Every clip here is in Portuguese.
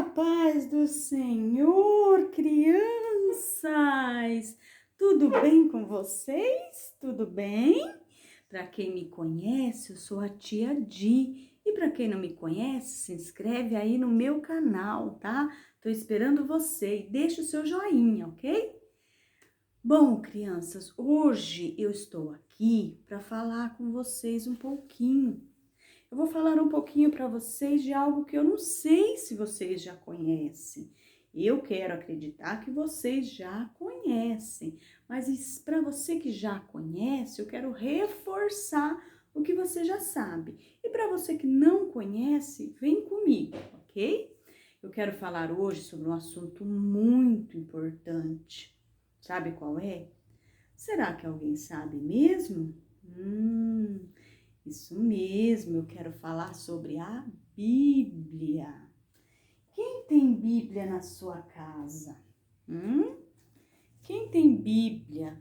paz do Senhor, crianças! Tudo bem com vocês? Tudo bem? Para quem me conhece, eu sou a tia Di. E para quem não me conhece, se inscreve aí no meu canal, tá? Tô esperando você e deixa o seu joinha, ok? Bom, crianças, hoje eu estou aqui para falar com vocês um pouquinho. Eu vou falar um pouquinho para vocês de algo que eu não sei se vocês já conhecem. Eu quero acreditar que vocês já conhecem, mas para você que já conhece, eu quero reforçar o que você já sabe. E para você que não conhece, vem comigo, ok? Eu quero falar hoje sobre um assunto muito importante. Sabe qual é? Será que alguém sabe mesmo? Isso mesmo, eu quero falar sobre a Bíblia. Quem tem Bíblia na sua casa? Quem tem Bíblia?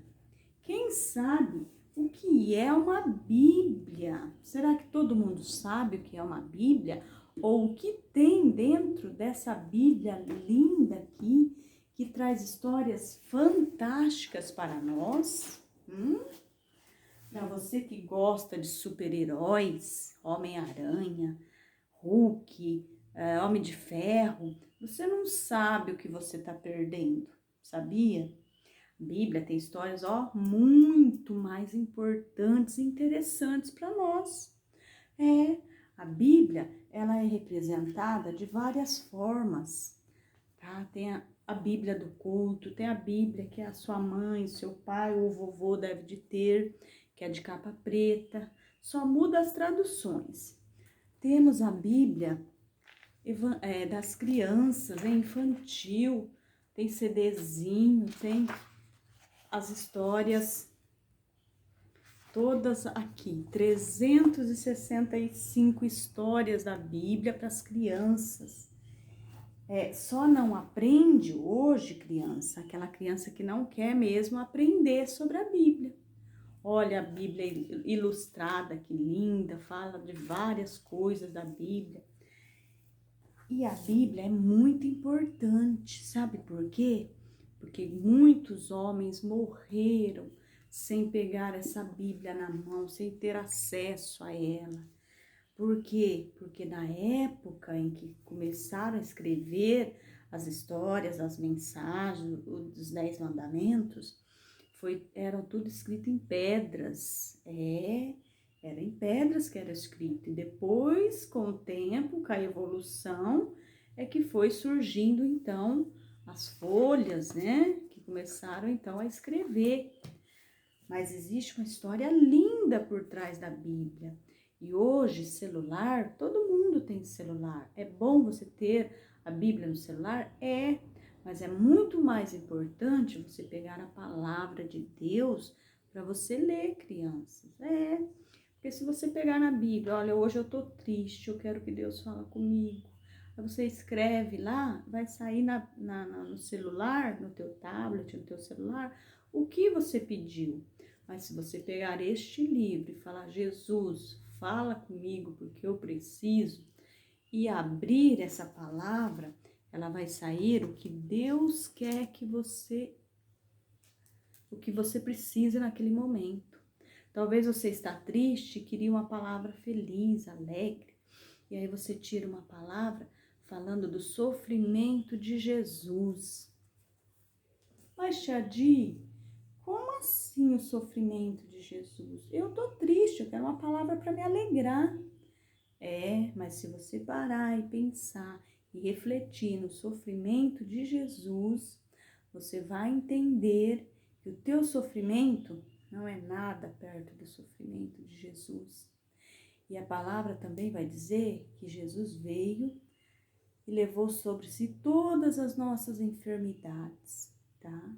Quem sabe o que é uma Bíblia? Será que todo mundo sabe o que é uma Bíblia? Ou o que tem dentro dessa Bíblia linda aqui, que traz histórias fantásticas para nós? Para você que gosta de super-heróis, Homem-Aranha, Hulk, Homem de Ferro, você não sabe o que você está perdendo, sabia? A Bíblia tem histórias, muito mais importantes e interessantes para nós. A Bíblia, ela é representada de várias formas, tá? Tem a Bíblia do culto, tem a Bíblia que a sua mãe, seu pai ou vovô deve de ter, que é de capa preta, só muda as traduções. Temos a Bíblia das crianças, infantil, tem CDzinho, tem as histórias todas aqui, 365 histórias da Bíblia para as crianças. Só não aprende hoje, criança, aquela criança que não quer mesmo aprender sobre a Bíblia. Olha a Bíblia ilustrada, que linda, fala de várias coisas da Bíblia. E a Bíblia é muito importante, sabe por quê? Porque muitos homens morreram sem pegar essa Bíblia na mão, sem ter acesso a ela. Por quê? Porque na época em que começaram a escrever as histórias, as mensagens, os 10 mandamentos, eram tudo escrito em pedras. Era em pedras que era escrito. E depois, com o tempo, com a evolução, é que foi surgindo, então, as folhas, né? Que começaram, então, a escrever. Mas existe uma história linda por trás da Bíblia. E hoje, celular, todo mundo tem celular. É bom você ter a Bíblia no celular? Mas é muito mais importante você pegar a palavra de Deus para você ler, crianças. Porque se você pegar na Bíblia, olha, hoje eu tô triste, eu quero que Deus fale comigo. Aí você escreve lá, vai sair no celular, no teu tablet, no teu celular, o que você pediu. Mas se você pegar este livro e falar, Jesus, fala comigo porque eu preciso, e abrir essa palavra, ela vai sair o que Deus quer o que você precisa naquele momento. Talvez você está triste e queria uma palavra feliz, alegre, e aí você tira uma palavra falando do sofrimento de Jesus. Mas, Tia Di, como assim o sofrimento de Jesus? Eu tô triste, eu quero uma palavra para me alegrar. Mas se você parar e pensar e refletir no sofrimento de Jesus, você vai entender que o teu sofrimento não é nada perto do sofrimento de Jesus. E a palavra também vai dizer que Jesus veio e levou sobre si todas as nossas enfermidades, tá?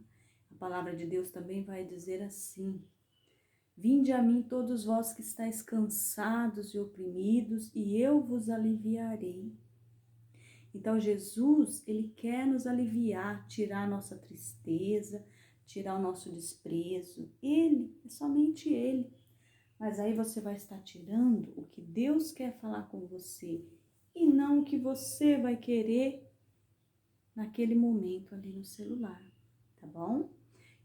A palavra de Deus também vai dizer assim: vinde a mim todos vós que estáis cansados e oprimidos, e eu vos aliviarei. Então Jesus, ele quer nos aliviar, tirar a nossa tristeza, tirar o nosso desprezo. Ele, é somente ele. Mas aí você vai estar tirando o que Deus quer falar com você e não o que você vai querer naquele momento ali no celular, tá bom?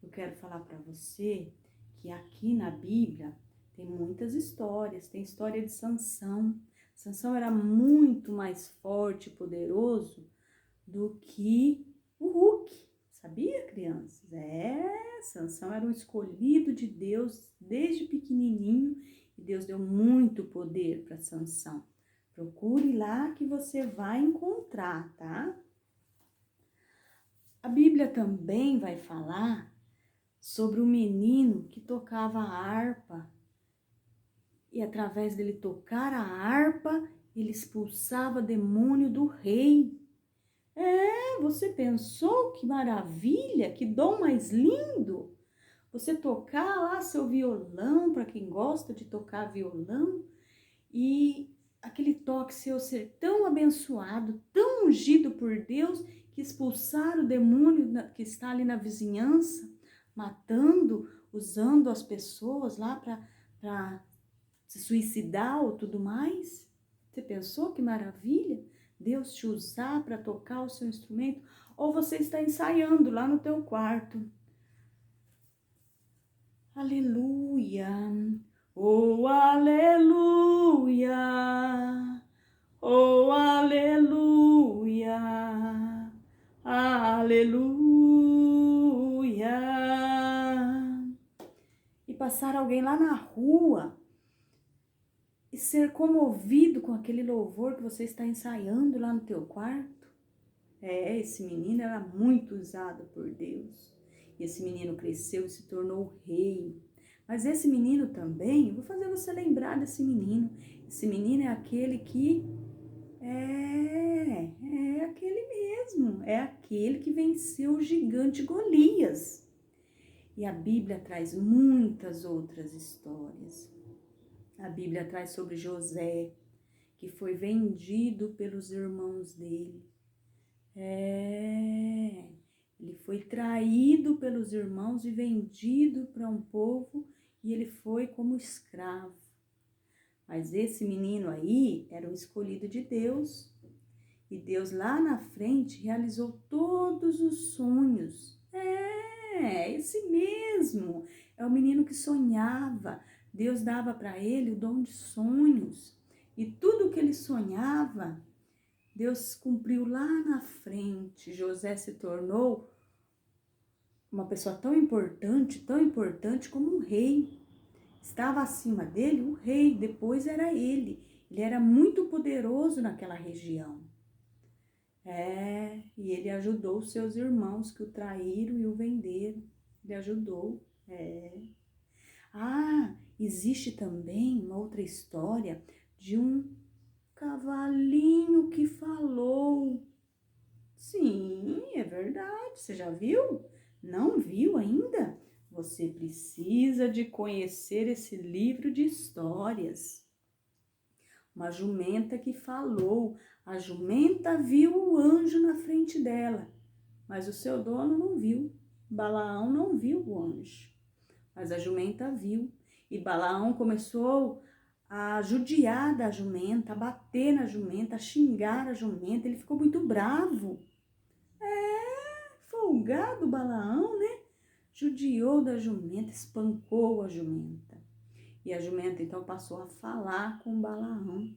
Eu quero falar para você que aqui na Bíblia tem muitas histórias, tem história de Sansão. Sansão era muito mais forte e poderoso do que o Hulk, sabia, crianças? Sansão era um escolhido de Deus desde pequenininho e Deus deu muito poder para Sansão. Procure lá que você vai encontrar, tá? A Bíblia também vai falar sobre o menino que tocava a harpa e através dele tocar a harpa, ele expulsava demônio do rei. Você pensou que maravilha, que dom mais lindo? Você tocar lá seu violão, para quem gosta de tocar violão, e aquele toque seu ser tão abençoado, tão ungido por Deus, que expulsar o demônio que está ali na vizinhança, matando, usando as pessoas lá para se suicidar ou tudo mais. Você pensou que maravilha? Deus te usar para tocar o seu instrumento? Ou você está ensaiando lá no teu quarto? Aleluia! Oh, aleluia! Oh, aleluia! Aleluia! E passar alguém lá na rua e ser comovido com aquele louvor que você está ensaiando lá no teu quarto. Esse menino era muito usado por Deus. E esse menino cresceu e se tornou rei. Mas esse menino também, eu vou fazer você lembrar desse menino. Esse menino é aquele que é aquele mesmo, é aquele que venceu o gigante Golias. E a Bíblia traz muitas outras histórias. A Bíblia traz sobre José, que foi vendido pelos irmãos dele. Ele foi traído pelos irmãos e vendido para um povo e ele foi como escravo. Mas esse menino aí era um escolhido de Deus. E Deus lá na frente realizou todos os sonhos. Esse mesmo. É o menino que sonhava. Deus dava para ele o dom de sonhos. E tudo que ele sonhava, Deus cumpriu lá na frente. José se tornou uma pessoa tão importante como um rei. Estava acima dele o rei, depois era ele. Ele era muito poderoso naquela região. E ele ajudou seus irmãos que o traíram e o venderam. Ele ajudou. Existe também uma outra história de um cavalinho que falou. Sim, é verdade. Você já viu? Não viu ainda? Você precisa de conhecer esse livro de histórias. Uma jumenta que falou. A jumenta viu o anjo na frente dela, mas o seu dono não viu. Balaão não viu o anjo, mas a jumenta viu. E Balaão começou a judiar da jumenta, a bater na jumenta, a xingar a jumenta. Ele ficou muito bravo. Folgado Balaão, né? Judiou da jumenta, espancou a jumenta. E a jumenta então passou a falar com Balaão.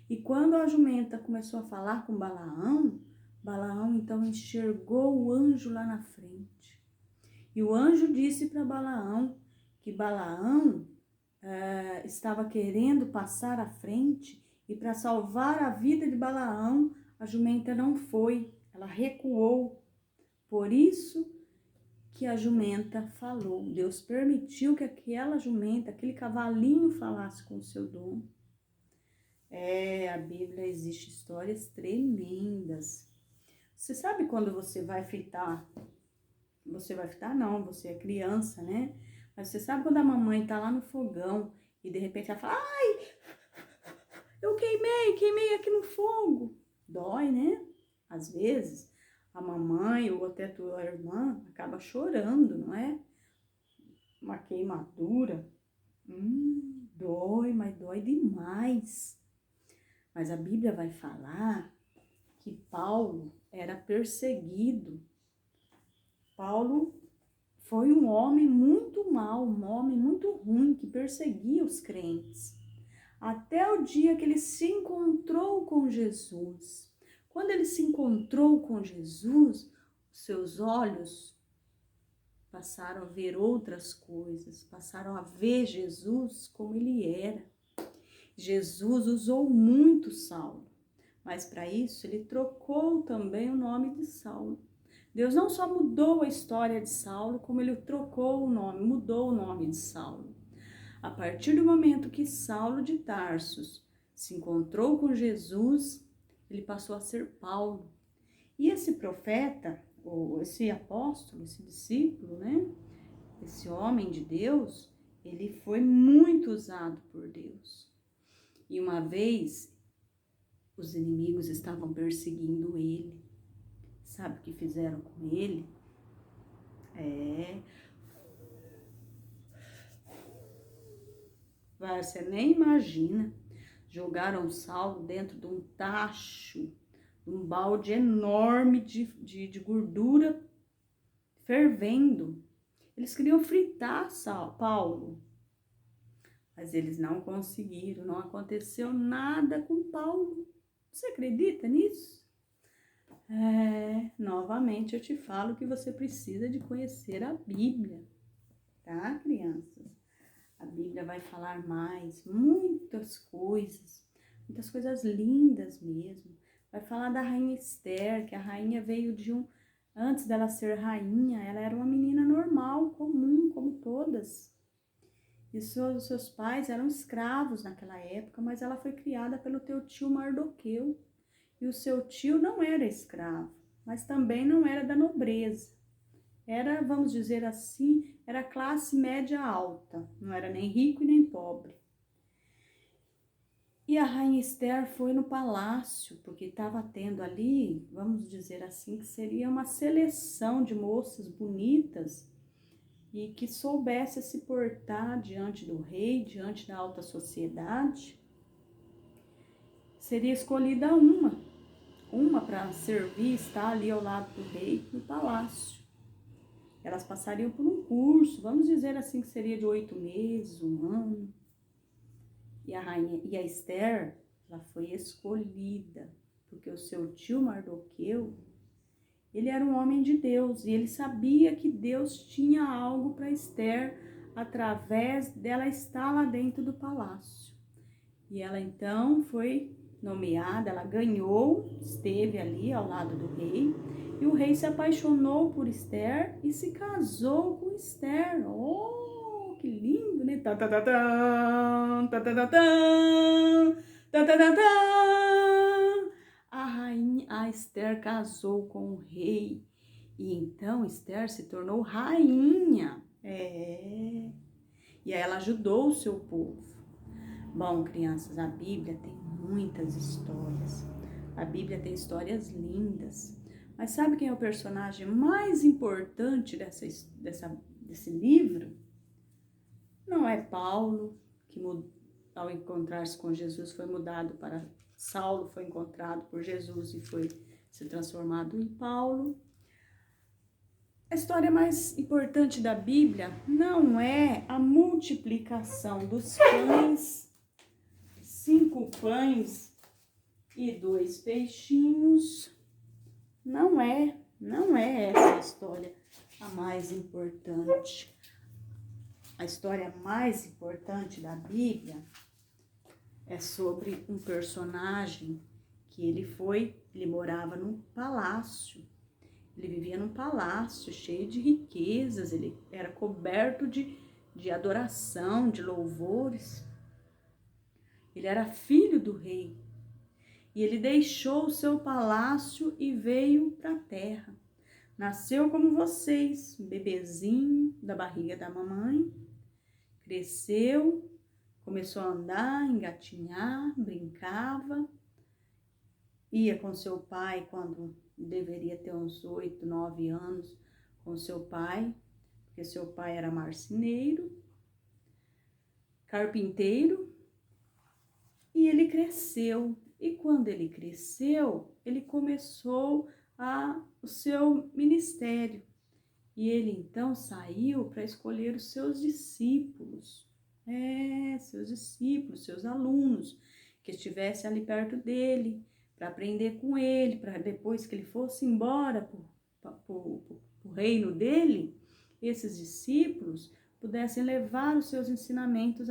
E quando a jumenta começou a falar com Balaão, Balaão então enxergou o anjo lá na frente. E o anjo disse para Balaão que Balaão estava querendo passar à frente e para salvar a vida de Balaão, a jumenta não foi, ela recuou. Por isso que a jumenta falou. Deus permitiu que aquela jumenta, aquele cavalinho falasse com o seu dono. A Bíblia existe histórias tremendas. Você sabe quando você vai fritar? Você vai fritar não, você é criança, né? Mas você sabe quando a mamãe tá lá no fogão e de repente ela fala: ai, eu queimei aqui no fogo. Dói, né? Às vezes a mamãe ou até a tua irmã acaba chorando, não é? Uma queimadura. Dói, mas dói demais. Mas a Bíblia vai falar que Paulo, era perseguido. Paulo foi um homem muito mau, um homem muito ruim, que perseguia os crentes. Até o dia que ele se encontrou com Jesus. Quando ele se encontrou com Jesus, seus olhos passaram a ver outras coisas, passaram a ver Jesus como ele era. Jesus usou muito Saulo, mas para isso ele trocou também o nome de Saulo. Deus não só mudou a história de Saulo, como ele trocou o nome, mudou o nome de Saulo. A partir do momento que Saulo de Tarsus se encontrou com Jesus, ele passou a ser Paulo. E esse profeta, ou esse apóstolo, esse discípulo, né? Esse homem de Deus, ele foi muito usado por Deus. E uma vez, os inimigos estavam perseguindo ele. Sabe o que fizeram com ele? Você nem imagina. Jogaram Saulo dentro de um tacho, um balde enorme de gordura fervendo. Eles queriam fritar Paulo, mas eles não conseguiram, não aconteceu nada com Paulo. Você acredita nisso? Novamente eu te falo que você precisa de conhecer a Bíblia, tá, crianças? A Bíblia vai falar mais, muitas coisas lindas mesmo. Vai falar da rainha Esther, que a rainha veio antes dela ser rainha, ela era uma menina normal, comum, como todas. E seus pais eram escravos naquela época, mas ela foi criada pelo teu tio Mardoqueu. E o seu tio não era escravo, mas também não era da nobreza. Era, vamos dizer assim, era classe média alta, não era nem rico e nem pobre. E a rainha Esther foi no palácio, porque estava tendo ali, vamos dizer assim, que seria uma seleção de moças bonitas e que soubesse se portar diante do rei, diante da alta sociedade. Seria escolhida uma para servir, estar ali ao lado do rei no palácio. Elas passariam por um curso, vamos dizer assim, que seria de 8 meses, 1 ano. E a Esther, ela foi escolhida, porque o seu tio Mardoqueu, ele era um homem de Deus, e ele sabia que Deus tinha algo para Esther, através dela estar lá dentro do palácio. E ela então foi nomeada, ela ganhou, esteve ali ao lado do rei, e o rei se apaixonou por Esther e se casou com Esther. Oh, que lindo, né? A Esther casou com o rei, e então Esther se tornou rainha. E aí ela ajudou o seu povo. Bom, crianças, a Bíblia tem muitas histórias. A Bíblia tem histórias lindas. Mas sabe quem é o personagem mais importante desse livro? Não é Paulo, que ao encontrar-se com Jesus foi mudado para Saulo, foi encontrado por Jesus e foi se transformado em Paulo. A história mais importante da Bíblia não é a multiplicação dos pães, 5 pães e 2 peixinhos. Não é essa a história a mais importante. A história mais importante da Bíblia é sobre um personagem que ele morava num palácio. Ele vivia num palácio cheio de riquezas, ele era coberto de adoração, de louvores. Ele era filho do rei. E ele deixou o seu palácio e veio para a terra. Nasceu como vocês, um bebezinho da barriga da mamãe. Cresceu, começou a andar, engatinhar, brincava. Ia com seu pai quando deveria ter uns 8, 9 anos com seu pai, porque seu pai era marceneiro, carpinteiro. E ele cresceu. E quando ele cresceu, ele começou o seu ministério. E ele então saiu para escolher os seus discípulos, seus alunos, que estivessem ali perto dele, para aprender com ele, para depois que ele fosse embora para o reino dele, esses discípulos pudessem levar os seus ensinamentos